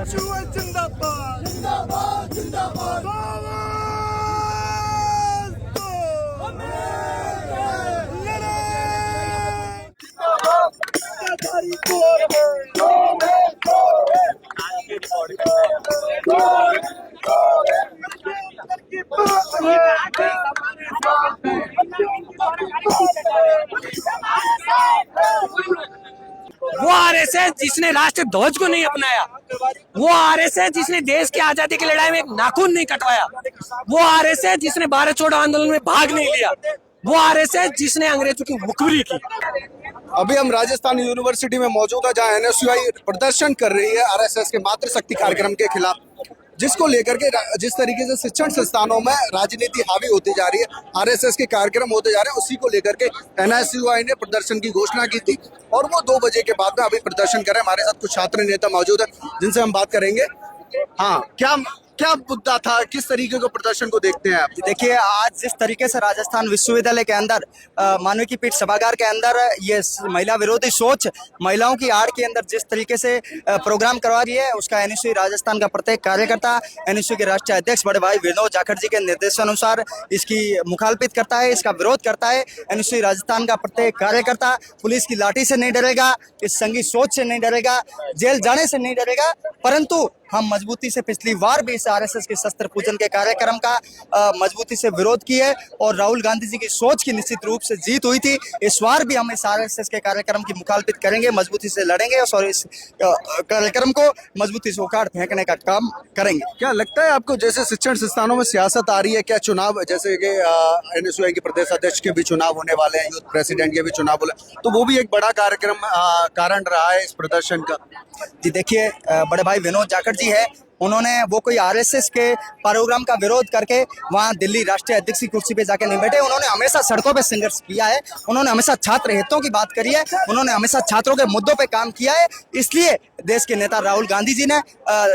जिंदाबाद जिंदाबाद जिंदाबाद वो आरएसएस जिसने राष्ट्र ध्वज को नहीं अपनाया, वो आरएसएस जिसने देश की आजादी की लड़ाई में एक नाखून नहीं कटवाया, वो आरएसएस जिसने भारत छोड़ो आंदोलन में भाग नहीं लिया, वो आरएसएस जिसने अंग्रेजों की मुखबिरी की। अभी हम राजस्थान यूनिवर्सिटी में मौजूद है जहां एनएसयूआई प्रदर्शन कर रही है आरएसएस के मातृशक्ति कार्यक्रम के खिलाफ, जिसको लेकर के जिस तरीके से शिक्षण संस्थानों में राजनीति हावी होती जा रही है, आरएसएस के कार्यक्रम होते जा रहे हैं, उसी को लेकर के एनएसयूआई ने प्रदर्शन की घोषणा की थी और वो 2 बजे के बाद में अभी प्रदर्शन कर रहे हैं। हमारे साथ कुछ छात्र नेता मौजूद है जिनसे हम बात करेंगे। हाँ, क्या मुद्दा था, किस तरीके को प्रदर्शन को देखते हैं आप? देखिए, आज जिस तरीके से राजस्थान विश्वविद्यालय के अंदर मानवीय की पीठ सभागार के अंदर ये महिला विरोधी सोच, महिलाओं की आड़ के अंदर जिस तरीके से प्रोग्राम करवा रही है, उसका एनएसयूआई राजस्थान का प्रत्येक कार्यकर्ता, एनएसयूआई के राष्ट्रीय अध्यक्ष बड़े भाई विनोद जाखड़ जी के निर्देशानुसार इसकी मुखालफत करता है, इसका विरोध करता है। एनएसयूआई राजस्थान का प्रत्येक कार्यकर्ता पुलिस की लाठी से नहीं डरेगा, इस संघी सोच से नहीं डरेगा, जेल जाने से नहीं डरेगा, परंतु हम मजबूती से पिछली बार भी इस आरएसएस के शस्त्र पूजन के कार्यक्रम का मजबूती से विरोध किए और राहुल गांधी जी की सोच की निश्चित रूप से जीत हुई थी। इस बार भी हम इस आरएसएस के कार्यक्रम की मुखालफत करेंगे, मजबूती से लड़ेंगे और इस कार्यक्रम को मजबूती से उखाड़ फेंकने का काम करेंगे। क्या लगता है आपको, जैसे शिक्षण संस्थानों में सियासत आ रही है, क्या चुनाव, जैसे कि एनएसयूआई के प्रदेश अध्यक्ष के भी चुनाव होने वाले हैं, यूथ प्रेसिडेंट के भी चुनाव होने, तो वो भी एक बड़ा कार्यक्रम कारण रहा है इस प्रदर्शन का? जी देखिए, बड़े भाई विनोद जाखड़ जी है, उन्होंने वो कोई आरएसएस के प्रोग्राम का विरोध करके वहाँ दिल्ली राष्ट्रीय अध्यक्ष की कुर्सी पे जाके नहीं बैठे। उन्होंने हमेशा सड़कों पे संघर्ष किया है, उन्होंने हमेशा छात्र हितों की बात करी है, उन्होंने हमेशा छात्रों के मुद्दों पे काम किया है। इसलिए देश के नेता राहुल गांधी जी ने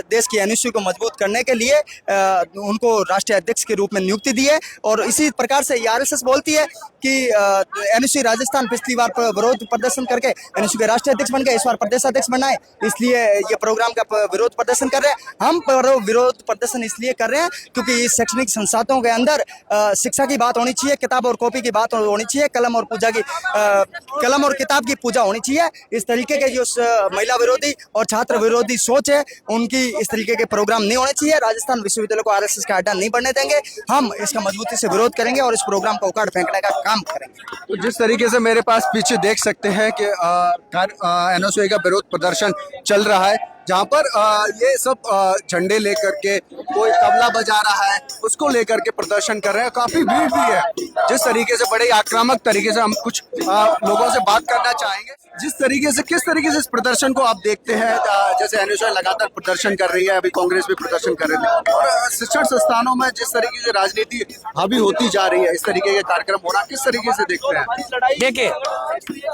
देश की एनएसयू को मजबूत करने के लिए उनको राष्ट्रीय अध्यक्ष के रूप में नियुक्ति दी है और इसी प्रकार से आरएसएस बोलती है कि एनएसयू राजस्थान पिछली बार विरोध प्रदर्शन करके एनएसयू के राष्ट्रीय अध्यक्ष बन गए, इस बार प्रदेश अध्यक्ष बनना है, इसलिए ये प्रोग्राम का विरोध प्रदर्शन कर रहे हैं। हम विरोध प्रदर्शन इसलिए कर रहे हैं क्योंकि इस शैक्षणिक संस्थानों के अंदर शिक्षा की बात होनी चाहिए, किताब और कॉपी की बात होनी चाहिए, कलम और किताब की पूजा होनी चाहिए। इस तरीके के जो महिला विरोधी और छात्र विरोधी सोच है, उनकी इस तरीके के प्रोग्राम नहीं होने चाहिए। राजस्थान विश्वविद्यालय को आरएसएस का अड्डा नहीं बनने देंगे, हम इसका मजबूती से विरोध करेंगे और इस प्रोग्राम को उखाड़ फेंकने का काम करेंगे। तो जिस तरीके से मेरे पास पीछे देख सकते हैं कि एनएसयूआई का विरोध प्रदर्शन चल रहा है, जहाँ पर ये सब झंडे लेकर के कोई तबला बजा रहा है, उसको लेकर के प्रदर्शन कर रहे हैं। काफी भीड़ भी है। जिस तरीके से बड़े आक्रामक तरीके से हम कुछ लोगों से बात करना चाहेंगे, जिस तरीके से, किस तरीके से इस प्रदर्शन को आप देखते हैं? जैसे एनएसयूआई लगातार प्रदर्शन कर रही है, अभी कांग्रेस भी प्रदर्शन कर रही है और शिक्षण संस्थानों में जिस तरीके से राजनीति हावी होती जा रही है, इस तरीके के कार्यक्रम होना किस तरीके से देखते हैं? देखिए,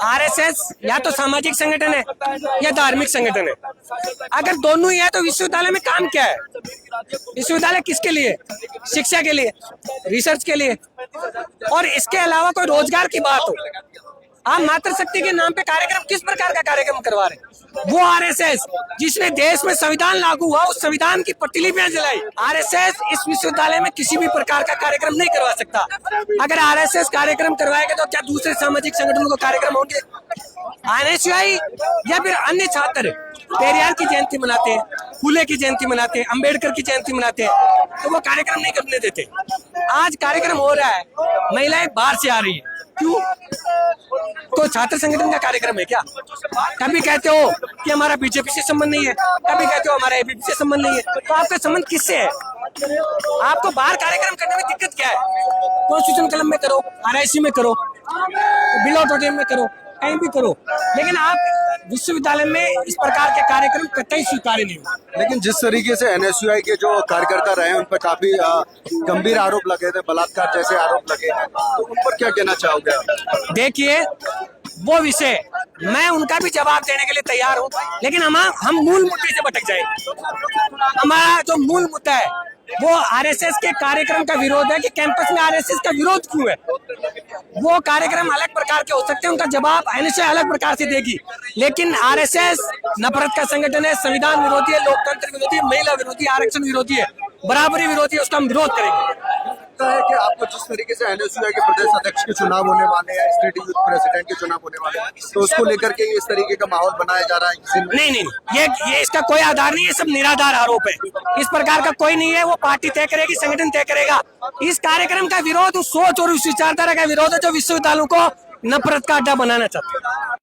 आरएसएस या तो सामाजिक संगठन है या धार्मिक संगठन है। अगर दोनों ही है तो विश्वविद्यालय में काम क्या है? विश्वविद्यालय किसके लिए? शिक्षा के लिए, रिसर्च के लिए, और इसके अलावा कोई रोजगार की बात हो। आप मातृशक्ति के नाम पे कार्यक्रम किस प्रकार का कार्यक्रम करवा रहे हैं? वो आरएसएस जिसने देश में संविधान लागू हुआ, उस संविधान की प्रतिलिपियां जलाई। आरएसएस इस विश्वविद्यालय में किसी भी प्रकार का कार्यक्रम नहीं करवा सकता। अगर आरएसएस कार्यक्रम करवाएगा तो क्या दूसरे सामाजिक संगठनों को कार्यक्रम होंगे? एनएसयूआई या फिर अन्य छात्र पेरियार की जयंती मनाते हैं, फूले की जयंती मनाते हैं, अंबेडकर की जयंती मनाते हैं, तो वो कार्यक्रम नहीं करने देते। आज कार्यक्रम हो रहा है, महिलाएं बाहर से आ रही है, क्यों? तो छात्र संगठन का कार्यक्रम है क्या? कभी कहते हो कि हमारा बीजेपी से संबंध नहीं है, कभी कहते हो हमारा एबीपी से संबंध नहीं है, तो आपका संबंध किससे है? आपको बाहर कार्यक्रम करने में दिक्कत क्या है? कॉन्स्टिट्यूशन क्लब में करो, आरआईसी में करो, बिल ऑडिटोरियम में करो, कहीं भी करो, लेकिन आप विश्वविद्यालय में इस प्रकार के कार्यक्रम कतई स्वीकार्य नहीं हो। लेकिन जिस तरीके से एनएसयूआई के जो कार्यकर्ता रहे हैं, उन पर काफी गंभीर आरोप लगे थे, बलात्कार जैसे आरोप लगे हैं, तो उन पर क्या कहना चाहोगे? देखिए, वो विषय मैं उनका भी जवाब देने के लिए तैयार हूँ, लेकिन हम मूल मुद्दे से भटक जाएंगे। हमारा जो मूल मुद्दा है वो आरएसएस के कार्यक्रम का विरोध है कि कैंपस में आरएसएस का विरोध क्यों है। वो कार्यक्रम अलग प्रकार के हो सकते हैं, उनका जवाब एनएसए अलग प्रकार से देगी, लेकिन आरएसएस नफरत का संगठन है, संविधान विरोधी है, लोकतंत्र विरोधी है, महिला विरोधी, आरक्षण विरोधी है, बराबरी विरोधी है, उसका हम विरोध करेंगे। लगता है कि आपको जिस तरीके से एनएसयूआई के प्रदेश अध्यक्ष के चुनाव होने वाले हैं, स्टेट यूथ प्रेसिडेंट के चुनाव होने वाले हैं, तो उसको लेकर के इस तरीके का माहौल बनाया जा रहा है किसी ने? नहीं नहीं, ये इसका कोई आधार नहीं है, सब निराधार आरोप है। इस प्रकार का कोई नहीं है, वो पार्टी तय करेगी, संगठन तय करेगा। इस कार्यक्रम का विरोध उस सोच और उस विचारधारा का विरोध है जो विश्वविद्यालयों को नफरत का अड्डा बनाना चाहते हैं।